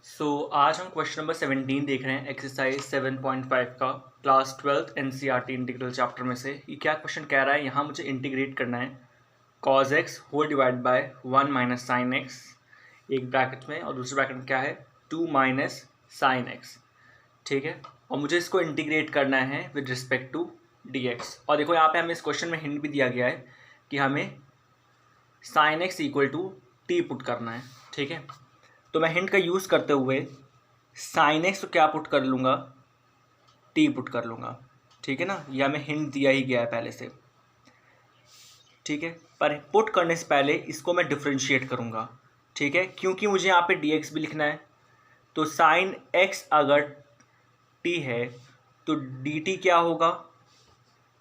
आज हम question number 17 देख रहे हैं एक्सरसाइज 7.5 का class 12th NCERT integral chapter में से। ये क्या क्वेश्चन कह रहा है, यहाँ मुझे इंटीग्रेट करना है cos x whole divide by 1 minus sine x एक ब्रैकेट में, और दूसरे ब्रैकेट में क्या है 2 माइनस साइन एक्स। ठीक है, और मुझे इसको इंटीग्रेट करना है विद रिस्पेक्ट टू dx। और देखो यहाँ पे हमें इस क्वेश्चन में हिंट भी दिया गया है कि हमें sine x equal to t put करना है। ठीक है, तो मैं हिंट का यूज़ करते हुए साइन एक्स तो क्या पुट कर लूँगा, टी पुट कर लूँगा। ठीक है ना, यह हमें हिंट दिया ही गया है पहले से। ठीक है, पर पुट करने से पहले इसको मैं डिफ्रेंशिएट करूँगा। ठीक है, क्योंकि मुझे यहाँ पे dx भी लिखना है, तो साइन एक्स अगर t है तो dt क्या होगा,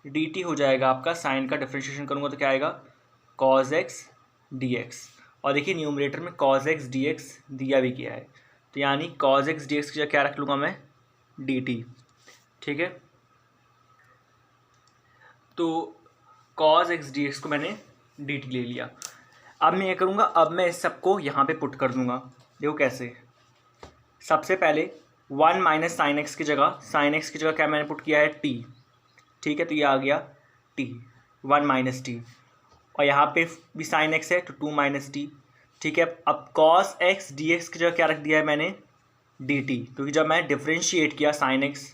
dt हो जाएगा आपका, साइन का डिफ्रेंशिएशन करूँगा तो क्या आएगा cos x dx। और देखिए न्यूमरेटर में cos x dx दिया भी गया है, तो यानी cos x dx की जगह क्या रख लूँगा मैं dt। ठीक है, तो cos x dx को मैंने dt ले लिया। अब मैं ये करूँगा, अब मैं इस सबको यहाँ पे पुट कर दूँगा। देखो कैसे, सबसे पहले 1 माइनस साइन एक्स की जगह क्या मैंने पुट किया है t। ठीक है, तो ये आ गया t 1 माइनस टी, और यहाँ पे भी साइन एक्स है तो 2 माइनस टी। ठीक है, अब cos x dx की जगह क्या रख दिया है मैंने dt, क्योंकि जब मैं डिफ्रेंशिएट किया sine x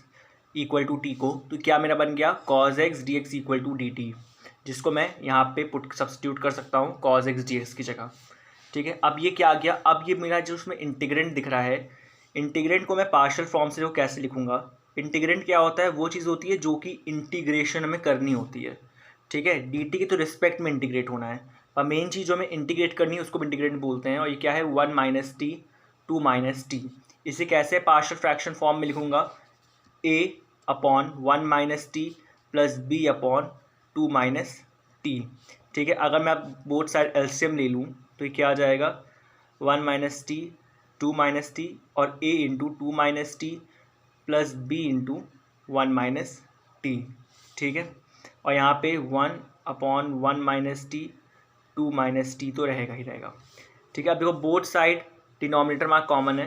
equal to t को तो क्या मेरा बन गया cos x dx equal to dt, जिसको मैं यहाँ पे पुट सब्स्टिट्यूट कर सकता हूँ cos x dx की जगह। ठीक है, अब ये क्या आ गया, अब ये मेरा जो उसमें इंटीग्रेंट दिख रहा है, इंटीग्रेंट को मैं पार्शियल फॉर्म से कैसे लिखूँगा। इंटीग्रेंट क्या होता है, वो चीज़ होती है जो कि इंटीग्रेशन में करनी होती है। ठीक है, dt की तो रिस्पेक्ट में इंटीग्रेट होना है, और मेन चीज़ जो हमें इंटीग्रेट करनी है उसको इंटीग्रेंट बोलते हैं। और ये क्या है 1 माइनस टी 2 माइनस टी। इसे कैसे पार्शियल फ्रैक्शन फॉर्म में लिखूँगा, a upon 1 minus T plus b upon 2 minus T. ठीक है, अगर मैं बोथ साइड एलसीएम ले लूँ तो ये क्या आ जाएगा 1 माइनस टी 2 माइनस टी और a into 2 minus T plus b into 1 minus T. ठीक है, और यहाँ पे 1 upon 1 minus T 2 minus T तो रहेगा ही रहेगा। ठीक है, अब देखो बोथ साइड डिनोमिनेटर में कॉमन है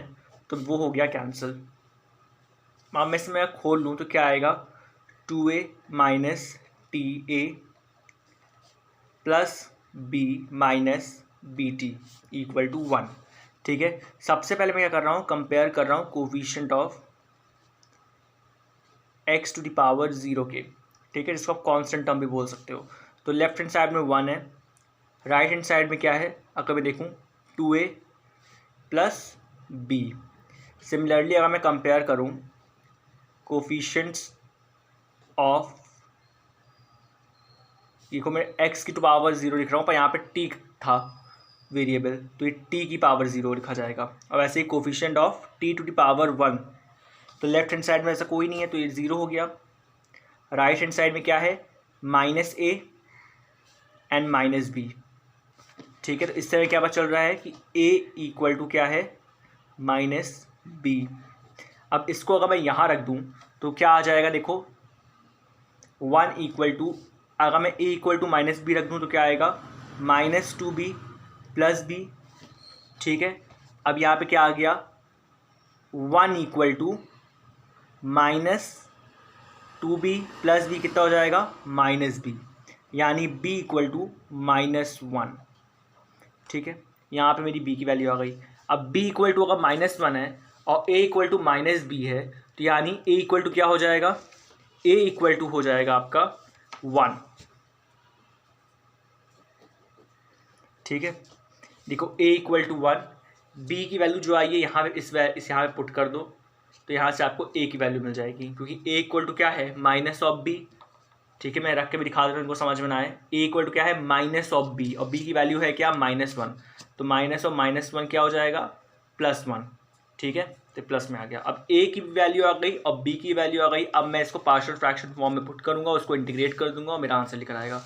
तो वो हो गया कैंसिल। अब मैं इसमें खोल लूँ तो क्या आएगा 2a minus t a plus b minus b t equal to 1। ठीक है, सबसे पहले मैं क्या कर रहा हूँ, कंपेयर कर रहा हूँ coefficient of x to the power 0 के। ठीक है, जिसको आप कांस्टेंट टर्म भी बोल सकते हो। तो लेफ्ट हैंड साइड में 1 है, राइट हैंड साइड में क्या है, अगर मैं देखूँ 2a प्लस b। सिमिलरली अगर मैं कंपेयर करूँ कोफिशिएंट्स ऑफ, देखो मैं x की टू पावर 0 लिख रहा हूँ, पर यहाँ पे t था वेरिएबल तो ये t की पावर 0 लिखा जाएगा। और वैसे ही coefficient of t to the power 1, तो लेफ्ट हैंड साइड में ऐसा कोई नहीं है तो ये 0 हो गया। राइट हैंड साइड में क्या है minus a and minus b। ठीक है, तो इस तरह क्या पता चल रहा है कि a इक्वल टू क्या है माइनस b। अब इसको अगर मैं यहाँ रख दूँ तो क्या आ जाएगा, देखो 1 इक्वल टू, अगर मैं a equal to minus b रख दूँ तो क्या आएगा माइनस 2b प्लस b। ठीक है, अब यहाँ पे क्या आ गया 1 equal to minus 2b plus b कितना हो जाएगा माइनस b, यानी b इक्वल टू माइनस 1। ठीक है, यहाँ पे मेरी b की वैल्यू आ गई। अब b इक्वल टू अगर माइनस 1 है और a equal to minus b है तो यानी a इक्वल टू क्या हो जाएगा, a इक्वल टू हो जाएगा आपका 1। ठीक है, देखो a इक्वल टू 1, b की वैल्यू जो आई है यहाँ पे इस यहाँ पे पुट कर दो तो यहाँ से आपको a की वैल्यू मिल जाएगी, क्योंकि a इक्वल टू क्या है माइनस ऑफ b। ठीक है, मैं रख के भी दिखा दे रहा हूँ, इनको समझ में ना आए। a इक्वल टू क्या है माइनस ऑफ b, और b की वैल्यू है क्या -1, तो माइनस ऑफ -1 क्या हो जाएगा +1। ठीक है, तो प्लस में आ गया। अब a की वैल्यू आ गई और b की वैल्यू आ गई। अब मैं इसको पार्शियल फ्रैक्शन फॉर्म में पुट करूँगा, उसको इंटीग्रेट कर दूंगा और मेरा आंसर निकल आएगा।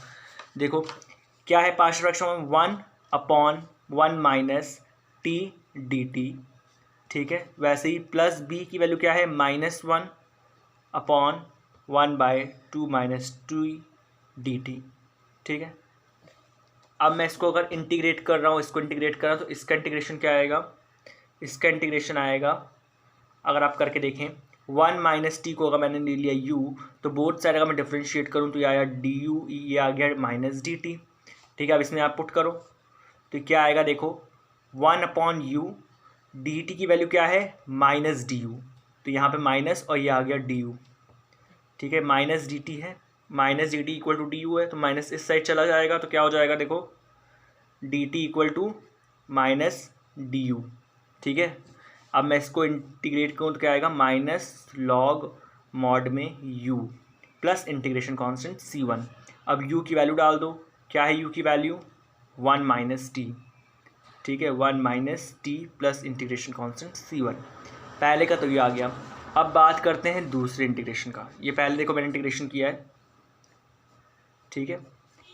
देखो क्या है partial fraction form 1 upon 1 minus t d t. ठीक है, वैसे ही प्लस b की वैल्यू क्या है -1 upon 1 by 2 minus 2 d t. ठीक है, अब मैं इसको अगर इंटीग्रेट कर रहा हूँ, इसको इंटीग्रेट कर रहा हूँ तो इसका इंटीग्रेशन क्या आएगा इसका इंटीग्रेशन आएगा, अगर आप करके देखें 1 माइनस टी को अगर मैंने ले लिया u, तो बोथ साइड अगर मैं डिफ्रेंशिएट करूँ तो ये आया डी यू, ये आ गया माइनस डी टी। ठीक है, अब इसमें आप पुट करो तो क्या आएगा, देखो 1/u, डी टी की वैल्यू क्या है माइनस डी यू, तो यहाँ पे माइनस और ये आ गया डी यू। ठीक है, माइनस डी टी है, minus d T equal to d u है, तो माइनस इस साइड चला जाएगा तो क्या हो जाएगा, देखो d T equal to minus d u. ठीक है, अब मैं इसको इंटीग्रेट करूँ तो क्या आएगा, माइनस लॉग मॉड में u plus integration constant c1। अब u की वैल्यू डाल दो, क्या है u की वैल्यू 1 माइनस टी। ठीक है, 1 minus T plus integration constant c1। पहले का तो ये आ गया। अब बात करते हैं दूसरे इंटीग्रेशन का। ये पहले देखो मैंने इंटीग्रेशन किया है, ठीक है,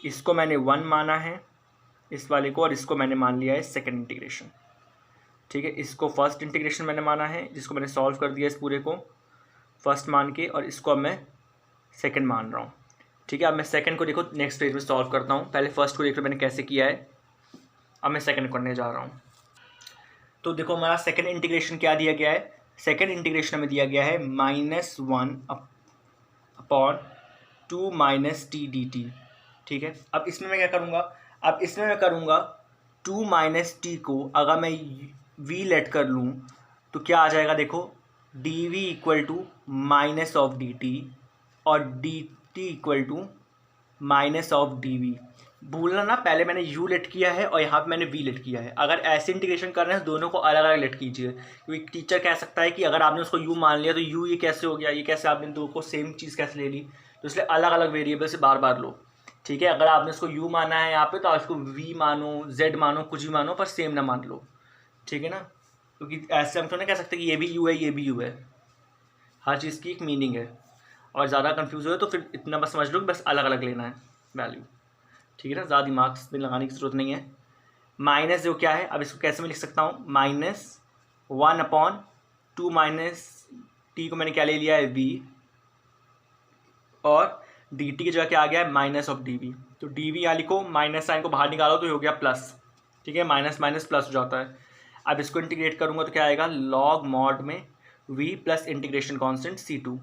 इसको मैंने 1 माना है इस वाले को, और इसको मैंने मान लिया है सेकंड इंटीग्रेशन। ठीक है, इसको फर्स्ट इंटीग्रेशन मैंने माना है, जिसको मैंने सॉल्व कर दिया इस पूरे को फर्स्ट मान के, और इसको अब मैं सेकंड मान रहा हूँ। ठीक है, अब मैं सेकंड को देखो नेक्स्ट पेज में सॉल्व करता हूँ। पहले फर्स्ट को देख लो मैंने कैसे किया है, अब मैं सेकंड करने जा रहा हूँ। तो देखो हमारा सेकंड इंटीग्रेशन क्या दिया गया है, सेकंड इंटीग्रेशन में दिया गया है -1/2 माइनस टी डी टी। ठीक है, अब इसमें मैं क्या करूँगा, अब इसमें मैं करूँगा 2 माइनस टी को अगर मैं v लेट कर लूँ तो क्या आ जाएगा, देखो D V equal to minus of D T और D T equal to minus of D V. भूलना ना, पहले मैंने u लेट किया है और यहाँ पे मैंने v लेट किया है। अगर ऐसे इंटीग्रेशन कर रहे हैं दोनों को अलग अलग लेट कीजिए, क्योंकि टीचर कह सकता है कि अगर आपने उसको u मान लिया तो u ये कैसे हो गया, ये कैसे आपने दो को सेम चीज़ कैसे ले ली, तो इसलिए अलग अलग वेरिएबल से बार बार लो। ठीक है, अगर आपने उसको u माना है यहाँ पे तो आप इसको v मानो, z मानो, कुछ भी मानो, पर सेम ना मान लो। ठीक है ना, क्योंकि ऐसे हम तो नहीं कह सकते कि ये भी u है ये भी u है, हर चीज़ की एक मीनिंग है, और ज़्यादा कंफ्यूज हो तो फिर इतना बस समझ लो कि बस अलग अलग लेना है वैल्यू। ठीक है ना, ज़्यादा दिमाग में लगाने की ज़रूरत नहीं है। माइनस जो क्या है, अब इसको कैसे मैं लिख सकता हूँ, -1/2 माइनस टी को मैंने क्या ले लिया है v, और डी टी की जगह क्या आ गया है माइनस ऑफ डी वी। तो डी वी यहाँ लिखो, माइनस साइन को बाहर निकालो तो हो गया प्लस। ठीक है, माइनस माइनस प्लस हो जाता है। अब इसको इंटीग्रेट करूँगा तो क्या आएगा, लॉग मॉड में v plus integration constant c2।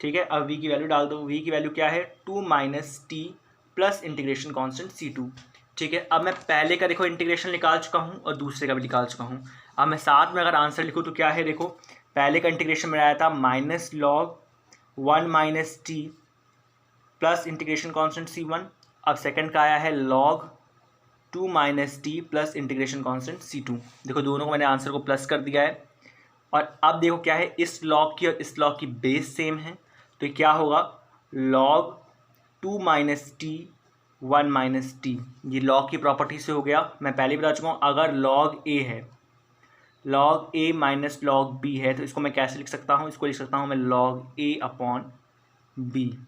ठीक है, अब v की वैल्यू डाल दो, v की वैल्यू क्या है 2 minus T plus integration constant c2। ठीक है, अब मैं पहले का देखो इंटीग्रेशन निकाल चुका हूँ और दूसरे का भी निकाल चुका हूँ। अब मैं साथ में अगर आंसर लिखूँ तो क्या है, देखो पहले का इंटीग्रेशन में आया था minus log 1 minus T plus integration constant c1। अब सेकंड का आया है log 2 minus T plus integration constant c2। देखो दोनों को मैंने आंसर को प्लस कर दिया है, और अब देखो क्या है, इस लॉग की और इस लॉग की बेस सेम है, तो क्या होगा log 2 minus T 1 minus T. ये लॉग की प्रॉपर्टी से हो गया। मैं पहले बता चुका हूँ, अगर लॉग ए है, लॉग ए माइनस लॉग बी है, तो इसको मैं कैसे लिख सकता हूँ, इसको लिख सकता हूँ मैं लॉग ए अपॉन बी।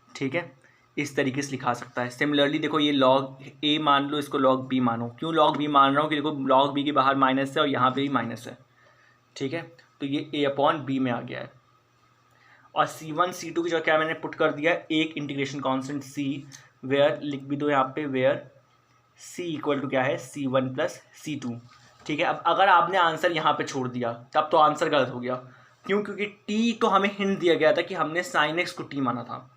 ठीक है, इस तरीके से लिखा सकता है। सिमिलरली देखो ये लॉग ए मान लो, इसको लॉग बी मानो। क्यों लॉग बी मान रहा हूँ कि देखो लॉग बी के बाहर माइनस है और यहाँ पे भी माइनस है। ठीक है, तो ये ए अपॉन बी में आ गया है। और c1 c2 की जगह क्या मैंने पुट कर दिया, एक इंटीग्रेशन कांस्टेंट c, वेयर लिख भी दो यहाँ पे, वेयर c इक्वल टू क्या है c1 प्लस c2। ठीक है, अब अगर आपने आंसर यहाँ पे छोड़ दिया तब तो आंसर गलत हो गया। क्यों, क्योंकि t तो हमें हिंट दिया गया था कि हमने sin x को t माना था।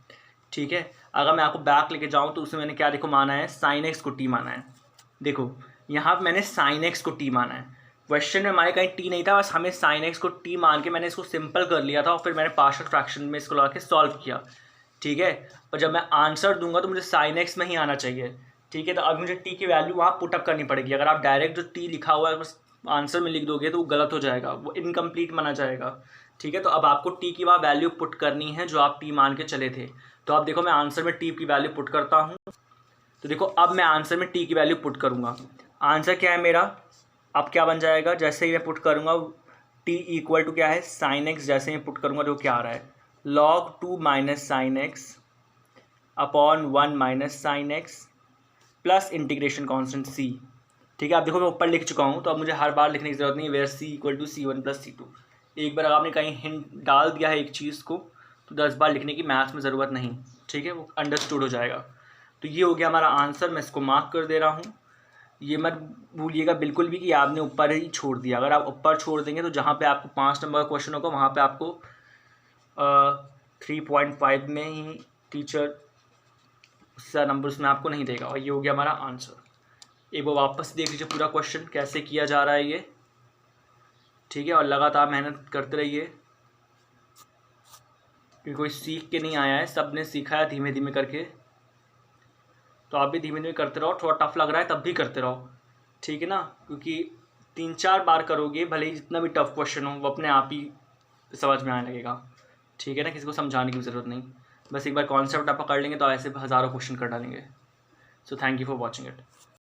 ठीक है, अगर मैं आपको बैक लेके जाऊँ तो उसमें मैंने क्या देखो माना है, sin x को t माना है। देखो यहाँ पर मैंने sin x को t माना है, क्वेश्चन में हमारे कहीं t नहीं था, बस हमें sin x को t मान के मैंने इसको सिंपल कर लिया था, और फिर मैंने पार्शियल फ्रैक्शन में इसको लगा के सॉल्व किया। ठीक है, और जब मैं आंसर दूंगा तो मुझे sin x में ही आना चाहिए। ठीक है, तो अब मुझे t की वैल्यू वहाँ पुटअप करनी पड़ेगी। अगर आप डायरेक्ट जो t लिखा हुआ है बस आंसर में लिख दोगे तो वो गलत हो जाएगा, वो इनकम्प्लीट माना जाएगा। ठीक है, तो अब आपको t की वहाँ वैल्यू पुट करनी है जो आप t मान के चले थे। तो अब देखो मैं आंसर में t की वैल्यू पुट करता हूँ। तो देखो अब मैं आंसर में t की वैल्यू पुट करूँगा। आंसर क्या है मेरा, अब क्या बन जाएगा, जैसे ही मैं पुट करूँगा t इक्वल टू क्या है sin x, जैसे ही पुट करूँगा तो क्या आ रहा है log 2 minus sine x upon 1 minus sine x plus integration constant c। ठीक है, अब देखो मैं ऊपर लिख चुका हूँ तो अब मुझे हर बार लिखने की ज़रूरत नहीं है, where c equal to c1 plus c2। एक बार आपने कहीं हिंट डाल दिया है एक चीज़ को तो 10 बार लिखने की मैथ्स में ज़रूरत नहीं। ठीक है, वो अंडरस्टूड हो जाएगा। तो ये हो गया हमारा आंसर, मैं इसको मार्क कर दे रहा हूँ। ये मत भूलिएगा बिल्कुल भी कि आपने ऊपर ही छोड़ दिया। अगर आप ऊपर छोड़ देंगे तो जहाँ पे आपको 5 नंबर का क्वेश्चन होगा वहाँ पे आपको 3.5 में ही टीचर उससे नंबर उसमें आपको नहीं देगा। और ये हो गया हमारा आंसर। एक बार वापस देख लीजिए पूरा क्वेश्चन कैसे किया जा रहा है ये, ठीक है। और लगातार मेहनत करते रहिए, क्योंकि कोई सीख के नहीं आया है, सब ने सीखा है धीमे धीमे करके। तो आप भी धीमे धीमे करते रहो, थोड़ा टफ लग रहा है तब भी करते रहो, ठीक है ना। क्योंकि 3-4 बार करोगे भले ही जितना भी टफ क्वेश्चन हो वो अपने आप ही समझ में आने लगेगा, ठीक है ना। किसी को समझाने की ज़रूरत नहीं, बस एक बार कॉन्सेप्ट आप पकड़ लेंगे तो ऐसे हज़ारों क्वेश्चन कर डालेंगे। So thank you for watching it.